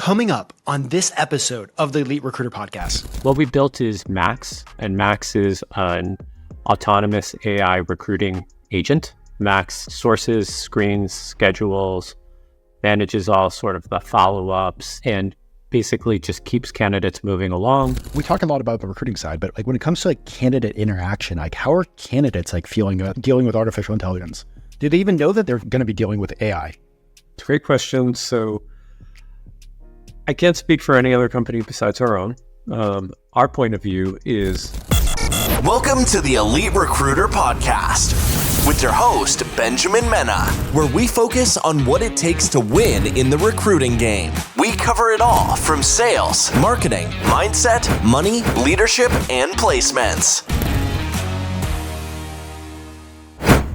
Coming up on this episode of the Elite Recruiter Podcast. What we built is Max, and Max is an autonomous AI recruiting agent. Max sources, screens, schedules, manages all sort of the follow-ups, and basically just keeps candidates moving along. We talk a lot about the recruiting side, but like when it comes to like candidate interaction, like how are candidates like feeling about dealing with artificial intelligence? Do they even know that they're going to be dealing with AI? It's a great question. So I can't speak for any other company besides our own. Our point of view is... Welcome to the Elite Recruiter Podcast with your host, Benjamin Mena, where we focus on what it takes to win in the recruiting game. We cover it all from sales, marketing, mindset, money, leadership, and placements.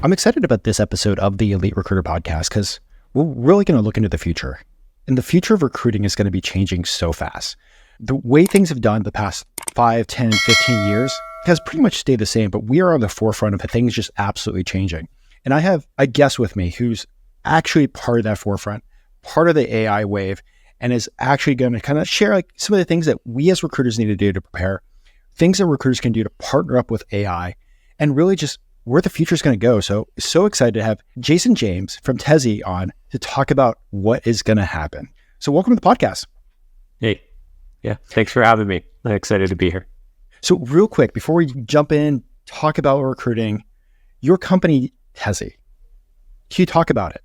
I'm excited about this episode of the Elite Recruiter Podcast because we're really going to look into the future. And the future of recruiting is going to be changing so fast. The way things have done the past 5, 10, 15 years has pretty much stayed the same, but we are on the forefront of things just absolutely changing. And I have a guest with me who's actually part of that forefront, part of the AI wave, and is actually going to kind of share like some of the things that we as recruiters need to do to prepare, things that recruiters can do to partner up with AI, and really just where the future is going to go. So excited to have Jason James from Tezi on to talk about what is going to happen. So welcome to the podcast. Hey, yeah, thanks for having me. I'm excited to be here. So real quick, before we jump in, talk about recruiting, your company, Tezi, can you talk about it?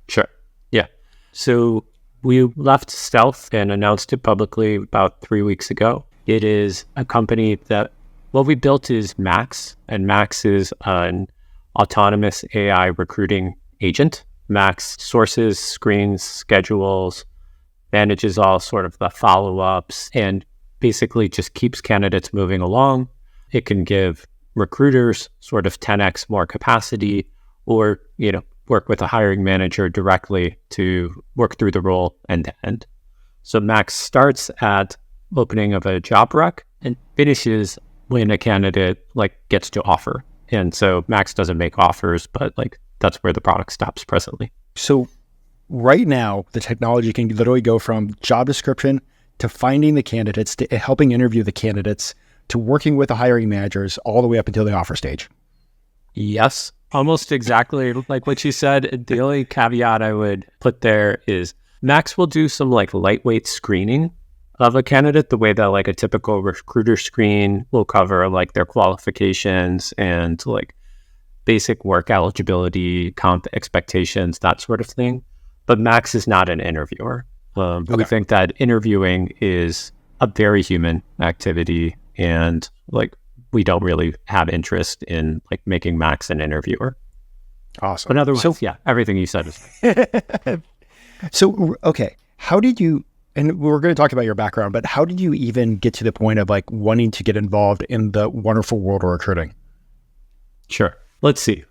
Sure. Yeah. So we left stealth and announced it publicly about 3 weeks ago. It is a company that what we built is Max, and Max is an autonomous AI recruiting agent. Max sources, screens, schedules, manages all sort of the follow-ups, and basically just keeps candidates moving along. It can give recruiters sort of 10x more capacity, or, work with a hiring manager directly to work through the role end to end. So Max starts at opening of a job rec and finishes when a candidate gets to offer. And so Max doesn't make offers, but that's where the product stops presently. So right now, the technology can literally go from job description to finding the candidates, to helping interview the candidates, to working with the hiring managers all the way up until the offer stage. Yes, almost exactly like what you said. The only caveat I would put there is Max will do some lightweight screening of a candidate, the way that a typical recruiter screen will cover their qualifications and basic work eligibility, comp expectations, that sort of thing. But Max is not an interviewer. Okay. We think that interviewing is a very human activity, and we don't really have interest in making Max an interviewer. Awesome. But otherwise, everything you said is So, okay, how did you, and we're going to talk about your background, but how did you even get to the point of wanting to get involved in the wonderful world of recruiting? Sure. Let's see.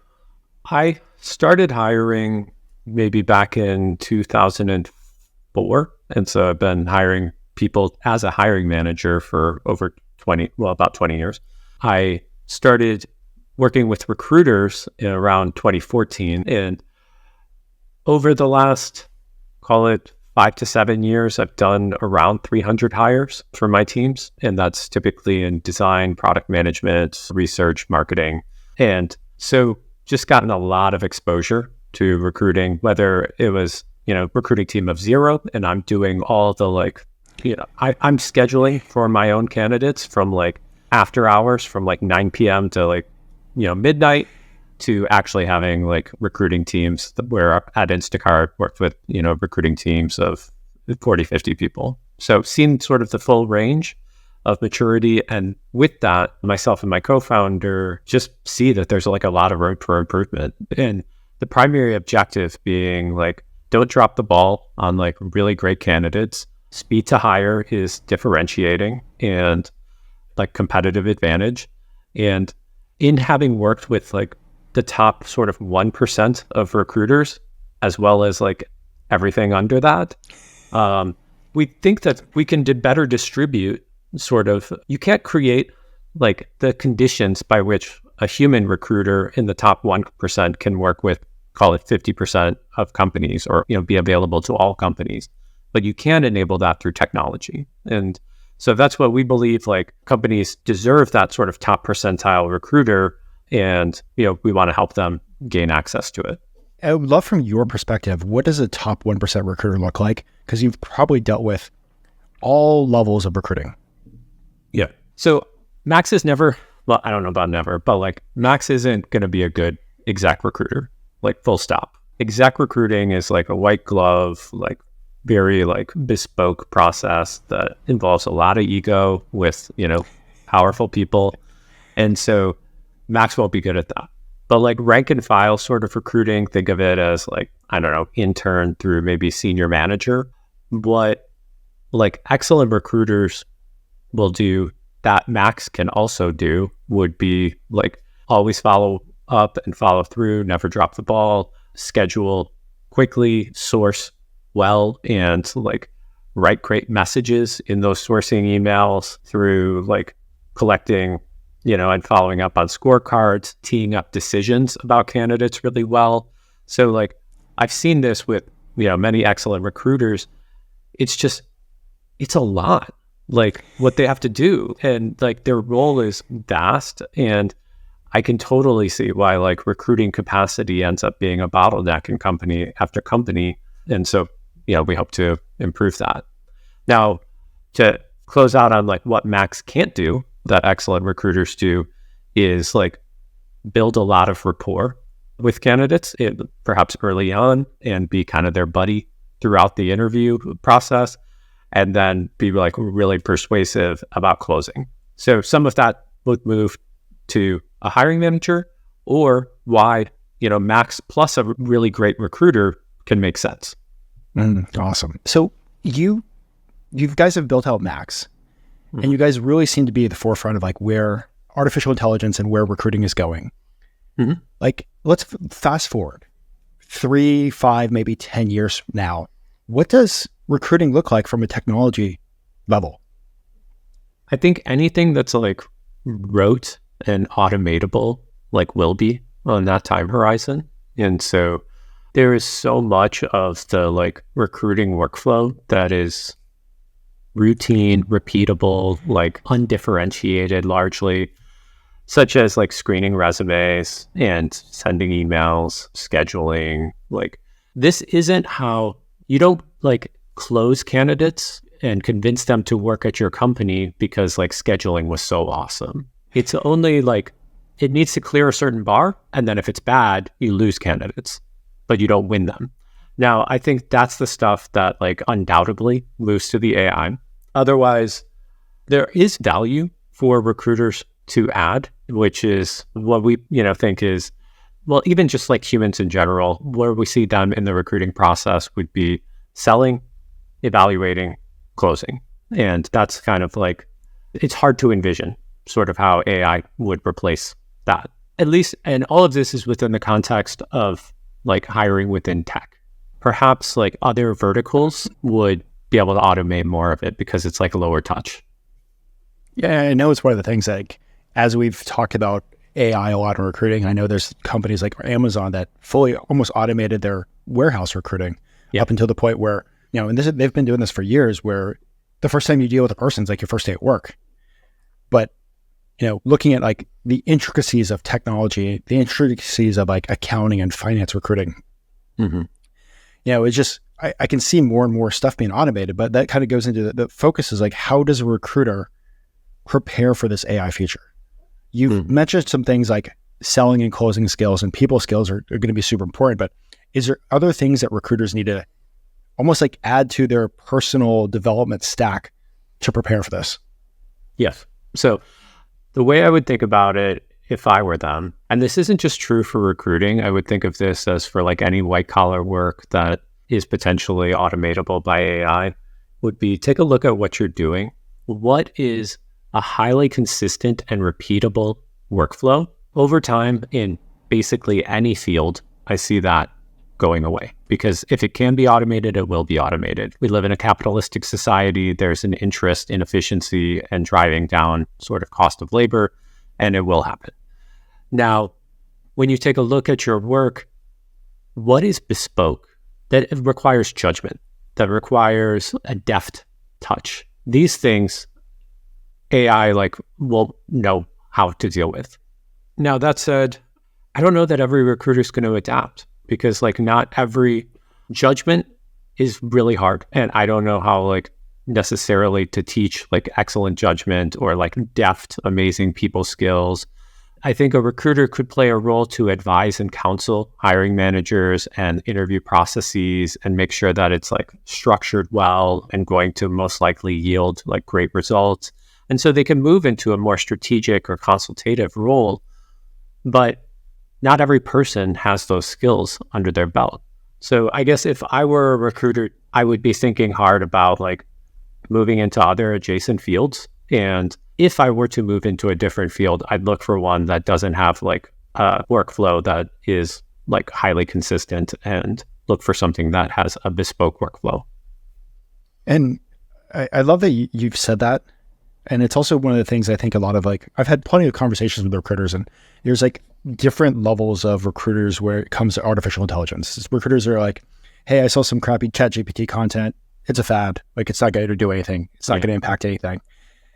I started hiring maybe back in 2004. And so I've been hiring people as a hiring manager for about 20 years. I started working with recruiters around 2014. And over the last, call it 5 to 7 years, I've done around 300 hires for my teams. And that's typically in design, product management, research, marketing. And so just gotten a lot of exposure to recruiting, whether it was, recruiting team of 0, and I'm doing all the I'm scheduling for my own candidates from after hours from 9 p.m. to midnight, to actually having recruiting teams where at Instacart worked with, recruiting teams of 40, 50 people. So seen sort of the full range of maturity. And with that, myself and my co-founder just see that there's a lot of room for improvement. And the primary objective being don't drop the ball on really great candidates. Speed to hire is differentiating and competitive advantage. And in having worked with the top sort of 1% of recruiters, as well as everything under that, we think that we can better distribute you can't create the conditions by which a human recruiter in the top 1% can work with, call it 50% of companies, or be available to all companies. but you can enable that through technology. And so that's what we believe, like companies deserve that sort of top percentile recruiter, and we want to help them gain access to it. I would love from your perspective, what does a top 1% recruiter look like? Because you've probably dealt with all levels of recruiting. Yeah. So Max is never, well, I don't know about never, but like Max isn't going to be a good exec recruiter, like full stop. Exec recruiting is like a white glove, like very like bespoke process that involves a lot of ego with, powerful people. And so Max won't be good at that. But like rank and file sort of recruiting, think of it as like, I don't know, intern through maybe senior manager. What like excellent recruiters will do that Max can also do would be like always follow up and follow through, never drop the ball, schedule quickly, source well, and like write great messages in those sourcing emails through like collecting and following up on scorecards, teeing up decisions about candidates really well. So like I've seen this with, many excellent recruiters. It's a lot, like what they have to do. And like their role is vast. And I can totally see why like recruiting capacity ends up being a bottleneck in company after company. And so, we hope to improve that. Now, to close out on like what Max can't do, that excellent recruiters do, is like build a lot of rapport with candidates, perhaps early on, and be kind of their buddy throughout the interview process, and then be like really persuasive about closing. So some of that would move to a hiring manager, or why, Max plus a really great recruiter can make sense. Awesome. So you guys have built out Max. And you guys really seem to be at the forefront of like where artificial intelligence and where recruiting is going. Mm-hmm. Like, let's fast forward 3, 5, maybe 10 years from now. What does recruiting look like from a technology level? I think anything that's like rote and automatable, like will be on that time horizon. And so there is so much of the like recruiting workflow that is routine, repeatable, like undifferentiated largely, such as like screening resumes and sending emails, scheduling. Like this isn't how you don't like close candidates and convince them to work at your company because like scheduling was so awesome. It's only like it needs to clear a certain bar, and then if it's bad, you lose candidates, but you don't win them. Now, I think that's the stuff that like undoubtedly moves to the AI. Otherwise, there is value for recruiters to add, which is what we, think is, well, even just like humans in general, where we see them in the recruiting process would be selling, evaluating, closing. And that's kind of like, it's hard to envision sort of how AI would replace that. At least, and all of this is within the context of like hiring within tech. Perhaps like other verticals would be able to automate more of it because it's like a lower touch. Yeah, I know it's one of the things like, as we've talked about AI a lot in recruiting, I know there's companies like Amazon that fully almost automated their warehouse recruiting up until the point where, and they've been doing this for years, where the first time you deal with a person is like your first day at work. But, looking at like the intricacies of technology, the intricacies of like accounting and finance recruiting, it's just, I can see more and more stuff being automated, but that kind of goes into the focus is like, how does a recruiter prepare for this AI future? You've mentioned some things like selling and closing skills and people skills are going to be super important, but is there other things that recruiters need to almost like add to their personal development stack to prepare for this? Yes. So the way I would think about it, if I were them, and this isn't just true for recruiting, I would think of this as for like any white collar work that is potentially automatable by AI, would be take a look at what you're doing. What is a highly consistent and repeatable workflow over time in basically any field? I see that going away because if it can be automated, it will be automated. We live in a capitalistic society. There's an interest in efficiency and driving down sort of cost of labor, and it will happen. Now, when you take a look at your work, what is bespoke? That it requires judgment. that requires a deft touch. These things, AI will know how to deal with. Now, that said, I don't know that every recruiter is going to adapt because not every judgment is really hard. And I don't know how necessarily to teach excellent judgment or deft, amazing people skills. I think a recruiter could play a role to advise and counsel hiring managers and interview processes and make sure that it's structured well and going to most likely yield great results. And so they can move into a more strategic or consultative role, but not every person has those skills under their belt. So I guess if I were a recruiter, I would be thinking hard about moving into other adjacent fields. And if I were to move into a different field, I'd look for one that doesn't have a workflow that is highly consistent and look for something that has a bespoke workflow. And I love that you've said that. And it's also one of the things I think a lot of I've had plenty of conversations with recruiters, and there's different levels of recruiters where it comes to artificial intelligence. Recruiters are hey, I saw some crappy ChatGPT content. It's a fad. It's not going to do anything. It's not going to impact anything.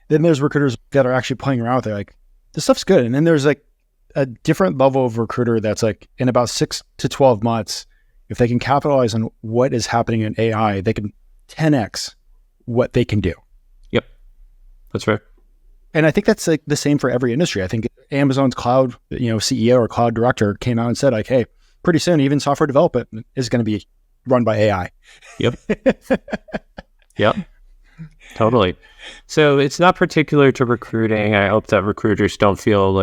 Then there's recruiters that are actually playing around with it. This stuff's good. And then there's a different level of recruiter that's in about 6 to 12 months, if they can capitalize on what is happening in AI, they can 10x what they can do. Yep. That's right. And I think that's the same for every industry. I think Amazon's cloud, CEO or cloud director came out and said hey, pretty soon even software development is going to be run by AI. Yep. Yep. Totally. So it's not particular to recruiting. I hope that recruiters don't feel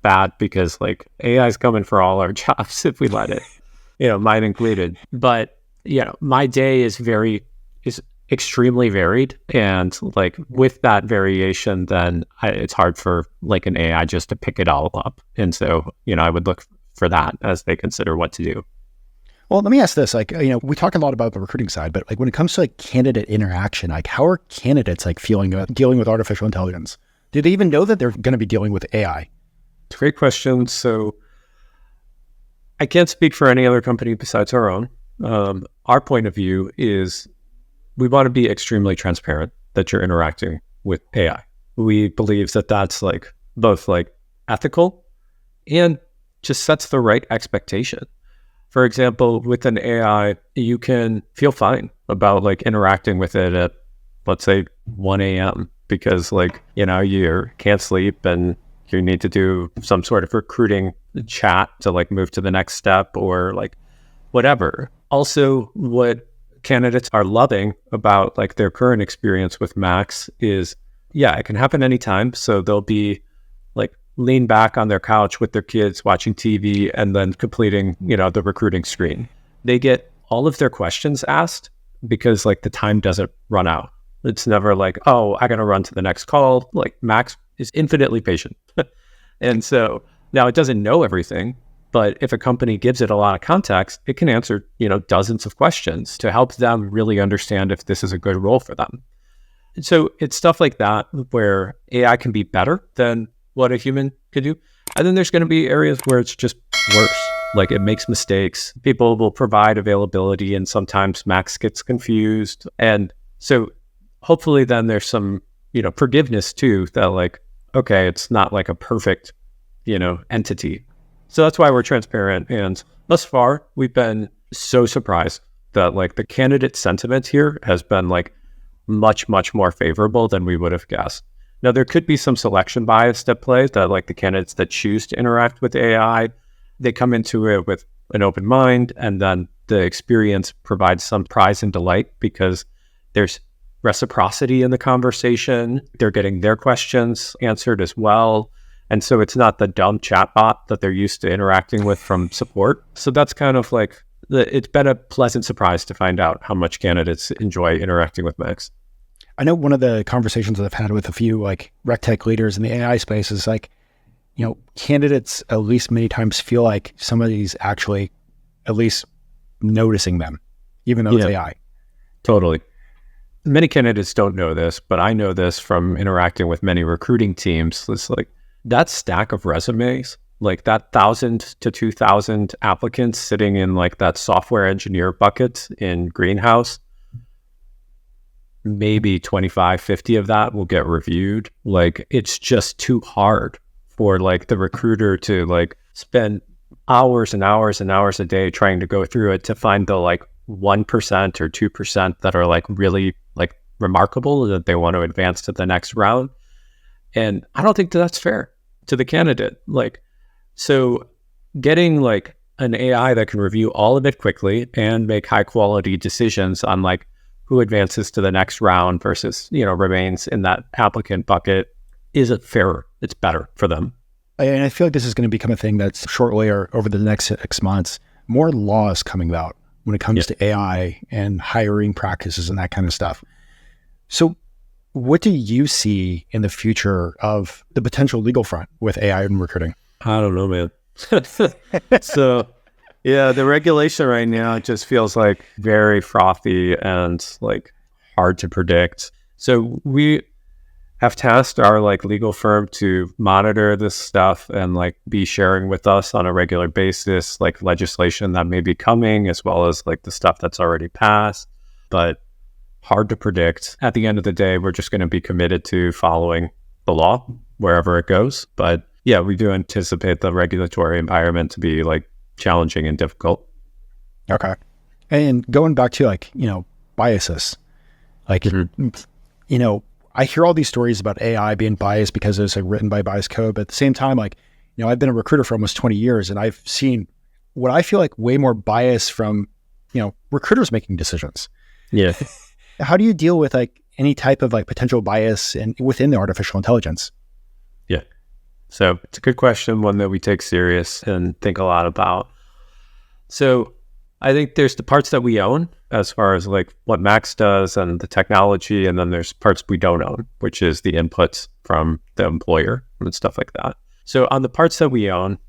bad because AI is coming for all our jobs if we let it, mine included. But, my day is extremely varied. And with that variation, then it's hard for an AI just to pick it all up. And so, I would look for that as they consider what to do. Well, let me ask this, we talk a lot about the recruiting side, but when it comes to candidate interaction, how are candidates feeling about dealing with artificial intelligence? Do they even know that they're going to be dealing with AI? It's a great question. So I can't speak for any other company besides our own. Our point of view is we want to be extremely transparent that you're interacting with AI. We believe that that's both ethical and just sets the right expectation. For example, with an AI, you can feel fine about interacting with it at, let's say, 1 a.m. because you can't sleep and you need to do some sort of recruiting chat to move to the next step or whatever. Also, what candidates are loving about their current experience with Max is, it can happen anytime. So they'll be lean back on their couch with their kids watching TV and then completing, the recruiting screen. They get all of their questions asked because the time doesn't run out. It's never oh, I got to run to the next call. Max is infinitely patient. And so now it doesn't know everything, but if a company gives it a lot of context, it can answer, dozens of questions to help them really understand if this is a good role for them. And so it's stuff like that where AI can be better than what a human could do. And then there's going to be areas where it's just worse. It makes mistakes. People will provide availability and sometimes Max gets confused. And so hopefully then there's some, forgiveness too, that okay, it's not a perfect, entity. So that's why we're transparent. And thus far, we've been so surprised that the candidate sentiment here has been much, much more favorable than we would have guessed. Now, there could be some selection bias at play that the candidates that choose to interact with AI, they come into it with an open mind, and then the experience provides some surprise and delight because there's reciprocity in the conversation. They're getting their questions answered as well. And so it's not the dumb chatbot that they're used to interacting with from support. So that's kind of it's been a pleasant surprise to find out how much candidates enjoy interacting with Max. I know one of the conversations that I've had with a few rec tech leaders in the AI space is candidates at least many times feel like somebody's actually at least noticing them, even though it's AI. Totally. Many candidates don't know this, but I know this from interacting with many recruiting teams. It's that stack of resumes, that 1,000 to 2,000 applicants sitting in that software engineer bucket in Greenhouse. maybe 25, 50 of that will get reviewed. Like, it's just too hard for like the recruiter to like spend hours and hours and hours a day trying to go through it to find the like 1% or 2% that are like really like remarkable that they want to advance to the next round. And I don't think that's fair to the candidate. Like, so getting like an AI that can review all of it quickly and make high quality decisions on like who advances to the next round versus, you know, remains in that applicant bucket isn't fairer. It's better for them. And I feel like this is going to become a thing that's shortly or over the next 6 months, more laws coming out when it comes to AI and hiring practices and that kind of stuff. So what do you see in the future of the potential legal front with AI and recruiting? I don't know, man. So, yeah, the regulation right now just feels like very frothy and like hard to predict. So we have tasked our like legal firm to monitor this stuff and like be sharing with us on a regular basis, like legislation that may be coming, as well as like the stuff that's already passed, but hard to predict. At the end of the day, we're just going to be committed to following the law wherever it goes. But yeah, we do anticipate the regulatory environment to be like challenging and difficult. Okay. And going back to like, you know, biases, like, you know, I hear all these stories about AI being biased because it's like written by biased code. But at the same time, like, you know, I've been a recruiter for almost 20 years and I've seen what I feel like way more bias from, you know, recruiters making decisions. Yeah. How do you deal with like any type of like potential bias within the artificial intelligence? Yeah. So it's a good question, one that we take serious and think a lot about. So I think there's the parts that we own as far as like what Max does and the technology, and then there's parts we don't own, which is the inputs from the employer and stuff like that. So on the parts that we own,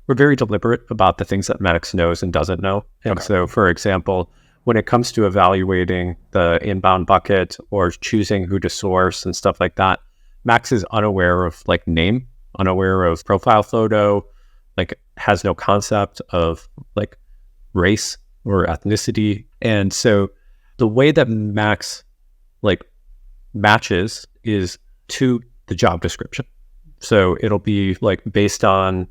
we're very deliberate about the things that Max knows and doesn't know. And so, for example, when it comes to evaluating the inbound bucket or choosing who to source and stuff like that, Max is unaware of like name, unaware of profile photo, like has no concept of like race or ethnicity. And so the way that Max like matches is to the job description. So it'll be like based on,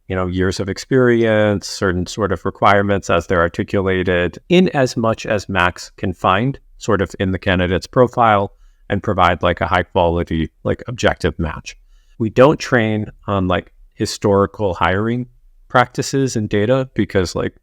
you know, years of experience, certain sort of requirements as they're articulated, in as much as Max can find sort of in the candidate's profile and provide like a high quality, like objective match. We don't train on like historical hiring practices and data because like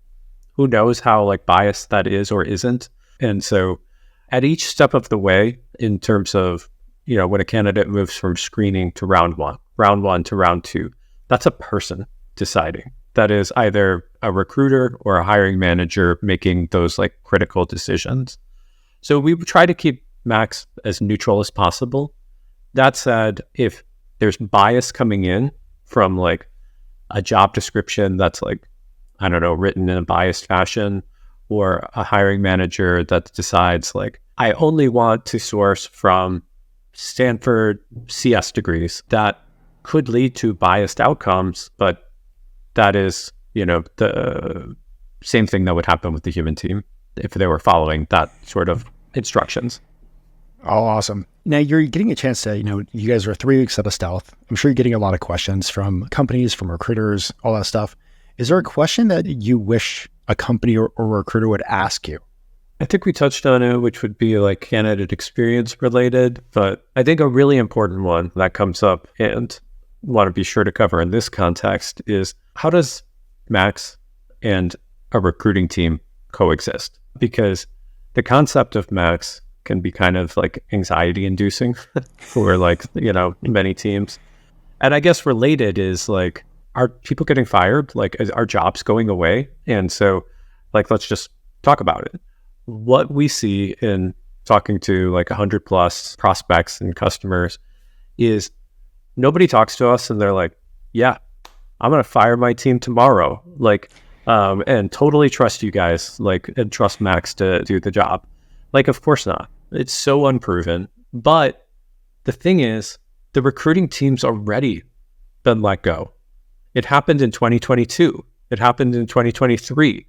who knows how like biased that is or isn't. And so at each step of the way, in terms of, you know, when a candidate moves from screening to round one to round two, that's a person deciding. That is either a recruiter or a hiring manager making those like critical decisions. So we try to keep Max as neutral as possible. That said, if there's bias coming in from like a job description that's like, I don't know, written in a biased fashion, or a hiring manager that decides like, I only want to source from Stanford CS degrees, that could lead to biased outcomes, but that is, you know, the same thing that would happen with the human team if they were following that sort of instructions. Oh, awesome. Now you're getting a chance to, you know, you guys are 3 weeks out of stealth. I'm sure you're getting a lot of questions from companies, from recruiters, all that stuff. Is there a question that you wish a company or recruiter would ask you? I think we touched on it, which would be like candidate experience related, but I think a really important one that comes up and want to be sure to cover in this context is, how does Max and a recruiting team coexist? Because the concept of Max can be kind of like anxiety inducing for like, you know, many teams. And I guess related is like, are people getting fired? Like, are jobs going away? And so like, let's just talk about it. What we see in talking to like 100 plus prospects and customers is nobody talks to us and they're like, yeah, I'm going to fire my team tomorrow. Like, and totally trust you guys, like, and trust Max to do the job. Like, of course not. It's so unproven. But the thing is, the recruiting team's already been let go. It happened in 2022. It happened in 2023.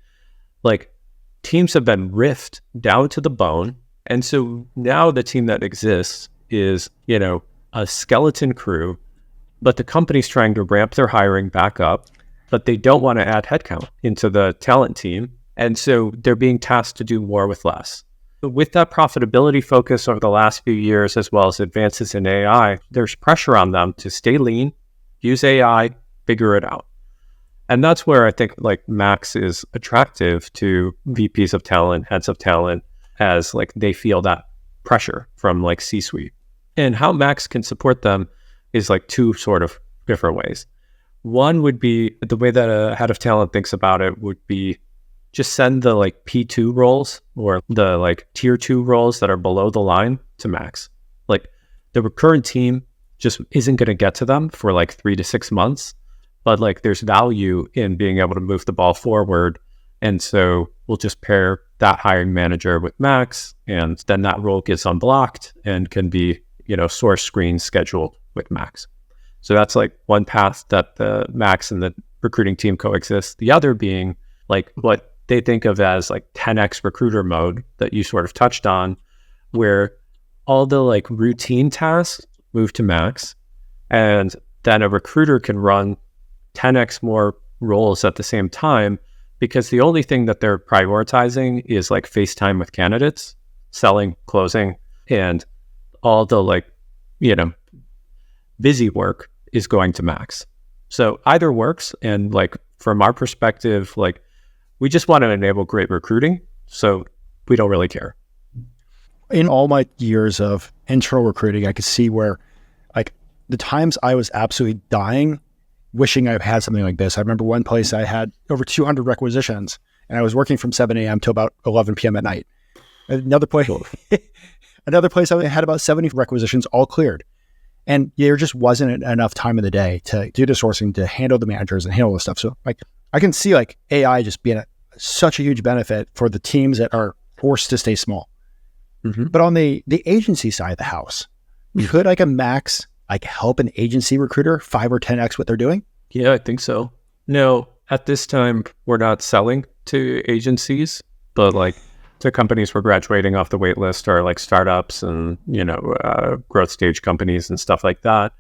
Like, teams have been riffed down to the bone And so now the team that exists is, a skeleton crew, but the company's trying to ramp their hiring back up, but they don't want to add headcount into the talent team. And so they're being tasked to do more with less. But with that profitability focus over the last few years, as well as advances in AI, there's pressure on them to stay lean, use AI, figure it out. And that's where I think like Max is attractive to VPs of talent, heads of talent, as like they feel that pressure from like C-suite. And how Max can support them is like two sort of different ways. One would be the way that a head of talent thinks about it would be just send the like P2 roles or the like tier 2 roles that are below the line to Max. Like the current team just isn't going to get to them for like 3 to 6 months, but like there's value in being able to move the ball forward. And so we'll just pair that hiring manager with Max, and then that role gets unblocked and can be, source screen scheduled with Max. So that's like one path that the Max and the recruiting team coexist. The other being like what they think of as like 10x recruiter mode that you sort of touched on, where all the like routine tasks move to Max, and then a recruiter can run 10x more roles at the same time, because the only thing that they're prioritizing is like FaceTime with candidates, selling, closing, and all the like, busy work is going to Max. So either works. And like from our perspective, like we just want to enable great recruiting. So we don't really care. In all my years of internal recruiting, I could see where like the times I was absolutely dying, wishing I had something like this. I remember one place I had over 200 requisitions and I was working from 7 a.m. till about 11 p.m. at night. Another place I had about 70 requisitions all cleared. And there just wasn't enough time in the day to do the sourcing, to handle the managers and handle the stuff. So like I can see like AI just being such a huge benefit for the teams that are forced to stay small. Mm-hmm. But on the agency side of the house, could like a Max like help an agency recruiter 5 or 10x what they're doing? Yeah, I think so. No, at this time, we're not selling to agencies, but like to companies we're graduating off the wait list are like startups and, growth stage companies and stuff like that.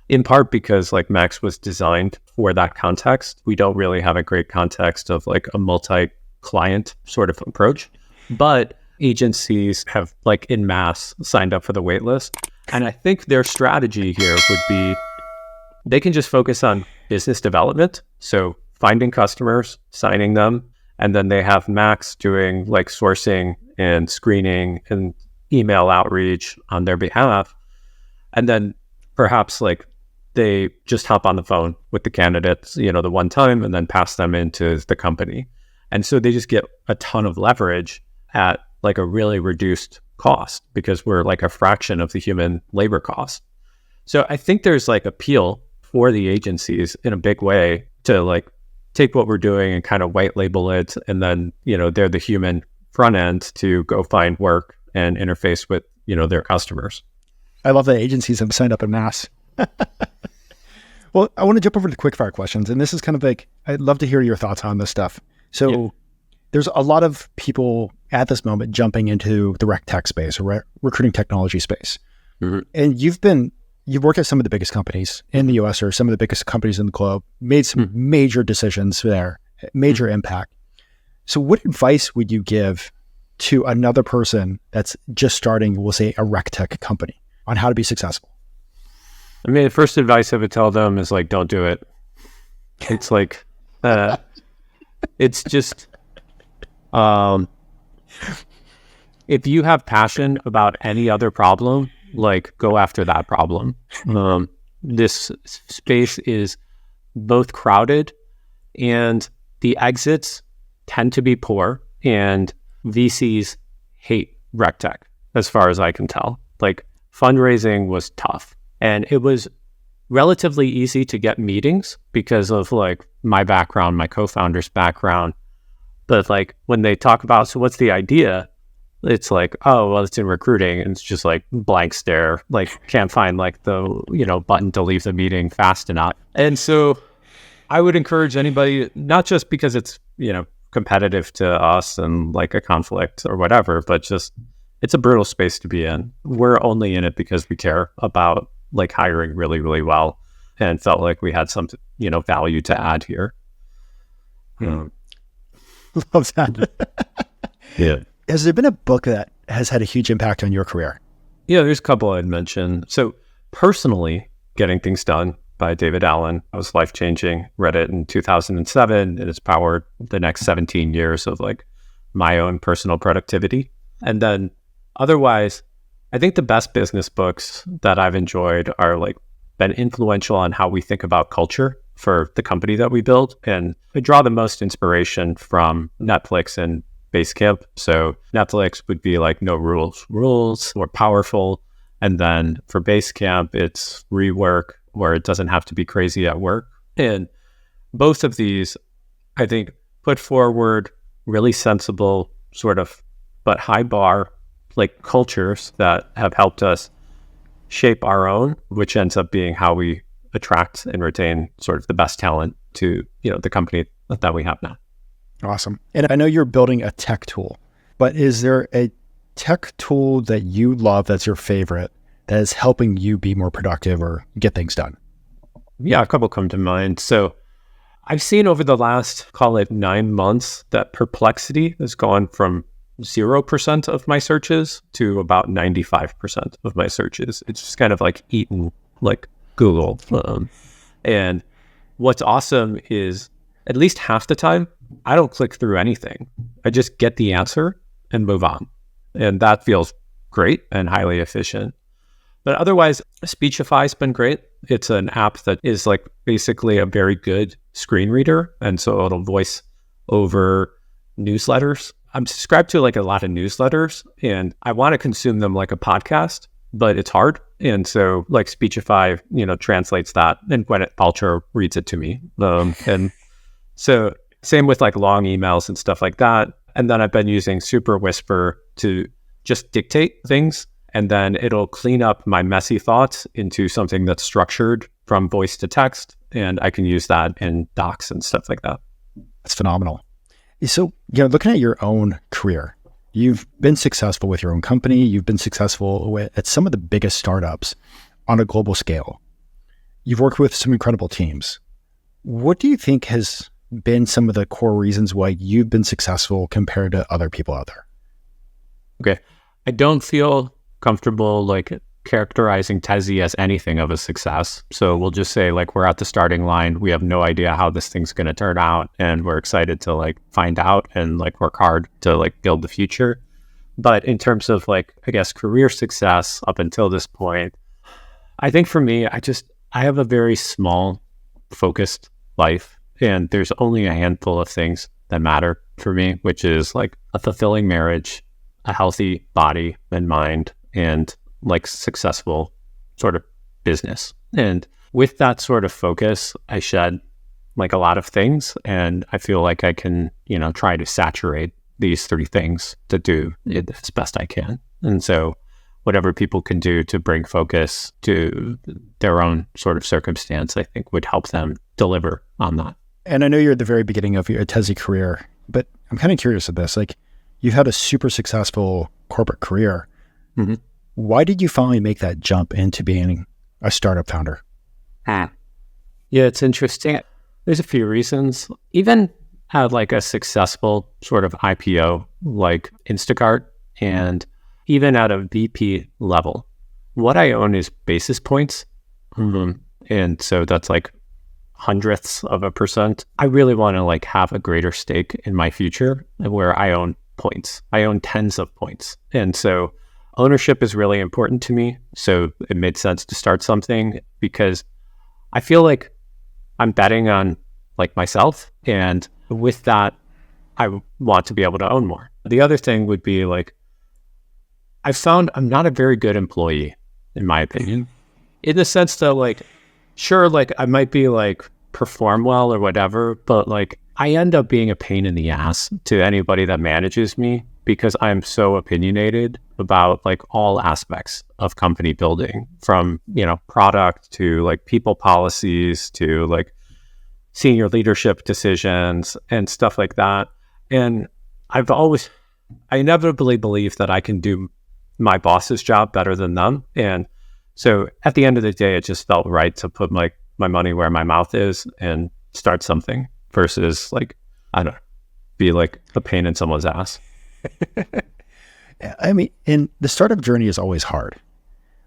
In part because like Max was designed for that context. We don't really have a great context of like a multi-client sort of approach, but agencies have like en masse signed up for the wait list. And I think their strategy here would be they can just focus on business development. So finding customers, signing them, and then they have Max doing like sourcing and screening and email outreach on their behalf. And then perhaps like they just hop on the phone with the candidates, the one time, and then pass them into the company. And so they just get a ton of leverage at like a really reduced cost because we're like a fraction of the human labor cost. So I think there's like appeal for the agencies in a big way to like take what we're doing and kind of white label it. And then, they're the human front end to go find work and interface with, their customers. I love that agencies have signed up en masse. Well, I want to jump over to quickfire questions. And this is kind of like, I'd love to hear your thoughts on this stuff. So there's a lot of people at this moment jumping into the rec tech space or recruiting technology space. Mm-hmm. And you've worked at some of the biggest companies in the US or some of the biggest companies in the globe, made some major decisions there, major impact. So what advice would you give to another person that's just starting, we'll say, a rec tech company on how to be successful? I mean, the first advice I would tell them is like, don't do it. It's like, it's just, if you have passion about any other problem, like go after that problem. This space is both crowded and the exits tend to be poor, and VCs hate rec tech as far as I can tell. Like fundraising was tough and it was relatively easy to get meetings because of like my background, my co-founder's background. But like when they talk about, so what's the idea? It's like, oh, well, it's in recruiting. And it's just like blank stare, like can't find like the, button to leave the meeting fast enough. And so I would encourage anybody, not just because it's, competitive to us and like a conflict or whatever, but just it's a brutal space to be in. We're only in it because we care about like hiring really, really well and felt like we had some, value to add here. Love that. Yeah. Has there been a book that has had a huge impact on your career? Yeah, there's a couple I'd mention. So personally, Getting Things Done by David Allen was life-changing. Read it in 2007, and it's powered the next 17 years of like my own personal productivity. And then otherwise, I think the best business books that I've enjoyed are like been influential on how we think about culture for the company that we build. And I draw the most inspiration from Netflix and Basecamp. So Netflix would be like no rules, more powerful. And then for Basecamp, it's rework, where it doesn't have to be crazy at work. And both of these, I think, put forward really sensible sort of, but high bar, like cultures that have helped us shape our own, which ends up being how we attract and retain sort of the best talent to, the company that we have now. Awesome. And I know you're building a tech tool, but is there a tech tool that you love that's your favorite that is helping you be more productive or get things done? Yeah, a couple come to mind. So I've seen over the last, call it 9 months, that Perplexity has gone from 0% of my searches to about 95% of my searches. It's just kind of like eaten like Google. And what's awesome is at least half the time, I don't click through anything. I just get the answer and move on. And that feels great and highly efficient. But otherwise, Speechify's been great. It's an app that is like basically a very good screen reader. And so it'll voice over newsletters. I'm subscribed to like a lot of newsletters and I want to consume them like a podcast, but it's hard. And so like Speechify, translates that, and Gwyneth Paltrow reads it to me. And so same with like long emails and stuff like that. And then I've been using Super Whisper to just dictate things, and then it'll clean up my messy thoughts into something that's structured from voice to text. And I can use that in docs and stuff like that. That's phenomenal. So, looking at your own career, you've been successful with your own company. You've been successful at some of the biggest startups on a global scale. You've worked with some incredible teams. What do you think has been some of the core reasons why you've been successful compared to other people out there? Okay. I don't feel comfortable like characterizing Tezi as anything of a success. So we'll just say like we're at the starting line. We have no idea how this thing's going to turn out, and we're excited to like find out and like work hard to like build the future. But in terms of like, I guess, career success up until this point, I think for me, I have a very small, focused life, and there's only a handful of things that matter for me, which is like a fulfilling marriage, a healthy body and mind, and like successful sort of business. And with that sort of focus, I shed like a lot of things, and I feel like I can, try to saturate these 3 things to do it as best I can. And so whatever people can do to bring focus to their own sort of circumstance, I think would help them deliver on that. And I know you're at the very beginning of your Tezi career, but I'm kind of curious of this. Like, you've had a super successful corporate career. Mm-hmm. Why did you finally make that jump into being a startup founder? Yeah, it's interesting. There's a few reasons. Even at like a successful sort of IPO like Instacart, and even at a VP level, what I own is basis points. Mm-hmm. And so that's like hundredths of a percent. I really want to like have a greater stake in my future where I own points. I own tens of points. And so ownership is really important to me. So it made sense to start something because I feel like I'm betting on like myself. And with that, I want to be able to own more. The other thing would be like, I've found I'm not a very good employee, in my opinion, in the sense that like, sure, like I might be like perform well or whatever, but like I end up being a pain in the ass to anybody that manages me because I'm so opinionated about like all aspects of company building, from, product to like people policies to like senior leadership decisions and stuff like that. And I inevitably believe that I can do my boss's job better than them. And so at the end of the day, it just felt right to put my money where my mouth is and start something versus like, I don't know, be like a pain in someone's ass. I mean, and the startup journey is always hard.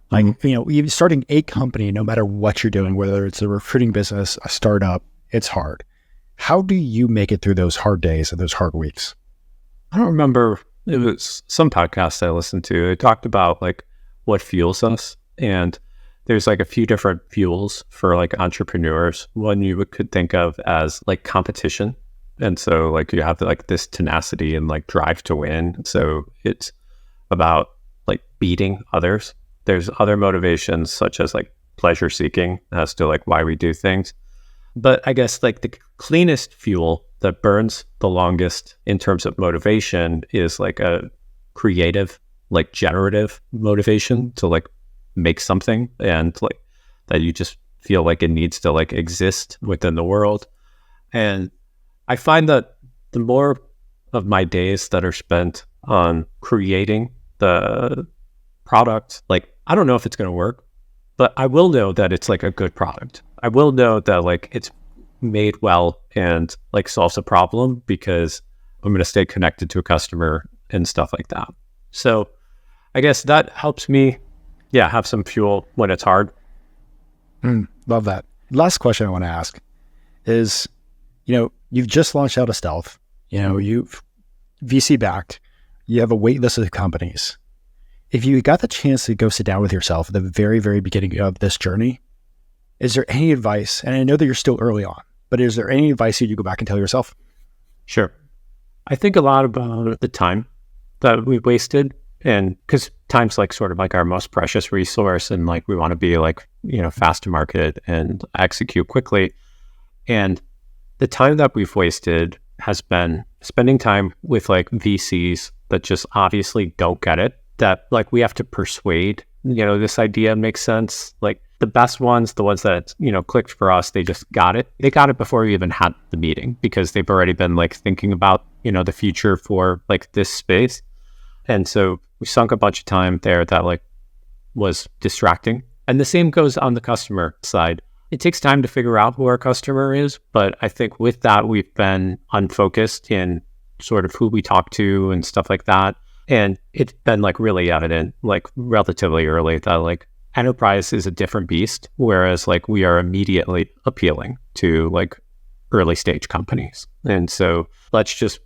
Like, even starting a company, no matter what you're doing, whether it's a recruiting business, a startup, it's hard. How do you make it through those hard days and those hard weeks? I don't remember. It was some podcast I listened to. It talked about like what fuels us. And there's like a few different fuels for like entrepreneurs. One you could think of as like competition. And so like you have like this tenacity and like drive to win. So it's about like beating others. There's other motivations such as like pleasure seeking as to like why we do things. But I guess like the cleanest fuel that burns the longest in terms of motivation is like a creative, like generative motivation to like make something and like that you just feel like it needs to like exist within the world. And I find that the more of my days that are spent on creating the product, like I don't know if it's going to work, but I will know that it's like a good product. I will know that like it's made well and like solves a problem because I'm going to stay connected to a customer and stuff like that. So I guess that helps me, have some fuel when it's hard. Love that. Last question I want to ask is, you've just launched out of stealth, you've VC backed, you have a wait list of companies. If you got the chance to go sit down with yourself at the very, very beginning of this journey, is there any advice? And I know that you're still early on, but is there any advice you go back and tell yourself? Sure. I think a lot about the time that we wasted, and because time's like sort of like our most precious resource, and like we want to be like, fast to market and execute quickly. And the time that we've wasted has been spending time with like VCs that just obviously don't get it, that like we have to persuade, this idea makes sense. Like the best ones, the ones that, clicked for us, they just got it. They got it before we even had the meeting because they've already been like thinking about, the future for like this space. And so we sunk a bunch of time there that like was distracting. And the same goes on the customer side. It takes time to figure out who our customer is, but I think with that, we've been unfocused in sort of who we talk to and stuff like that. And it's been like really evident, like relatively early, that like enterprise is a different beast, whereas like we are immediately appealing to like early stage companies. And so let's just,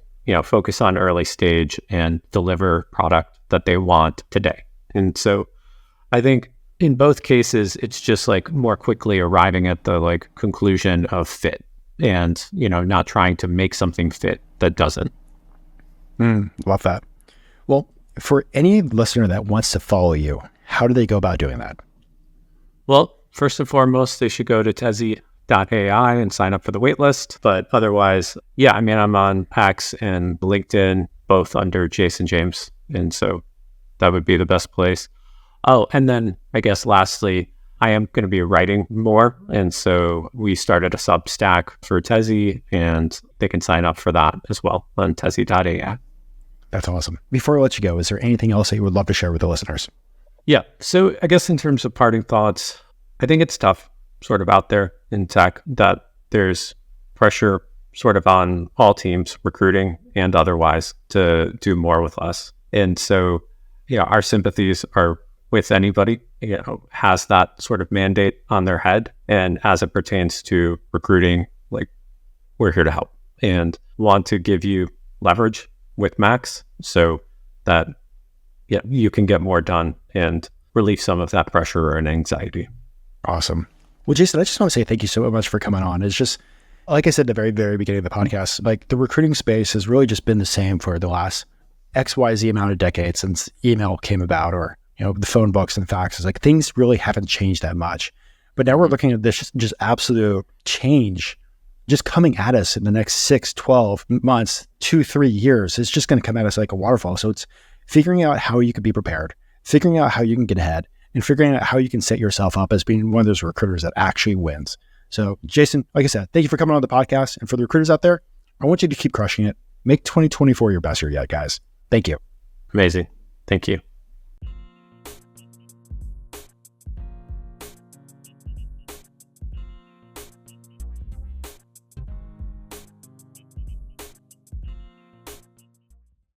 focus on early stage and deliver product that they want today. And so I think in both cases, it's just like more quickly arriving at the like conclusion of fit and, not trying to make something fit that doesn't. Love that. Well, for any listener that wants to follow you, how do they go about doing that? Well, first and foremost, they should go to Tezi.ai and sign up for the waitlist. But otherwise, I'm on X and LinkedIn, both under Jason James. And so that would be the best place. Oh, and then I guess lastly, I am going to be writing more. And so we started a Substack for Tezi, and they can sign up for that as well on Tezi.ai. That's awesome. Before I let you go, is there anything else that you would love to share with the listeners? Yeah. So I guess in terms of parting thoughts, I think it's tough sort of out there in tech that there's pressure sort of on all teams, recruiting and otherwise, to do more with less. And so, our sympathies are with anybody, has that sort of mandate on their head. And as it pertains to recruiting, like we're here to help and want to give you leverage with Max so that you can get more done and relieve some of that pressure and anxiety. Awesome. Well, Jason, I just want to say thank you so much for coming on. It's just, like I said at the very, very beginning of the podcast, like the recruiting space has really just been the same for the last XYZ amount of decades since email came about, or, the phone books and faxes. Like things really haven't changed that much. But now we're looking at this just absolute change just coming at us in the next 6, 12 months, 2, 3 years. It's just going to come at us like a waterfall. So it's figuring out how you can be prepared, figuring out how you can get ahead, and figuring out how you can set yourself up as being one of those recruiters that actually wins. So Jason, like I said, thank you for coming on the podcast. And for the recruiters out there, I want you to keep crushing it. Make 2024 your best year yet, guys. Thank you. Amazing. Thank you.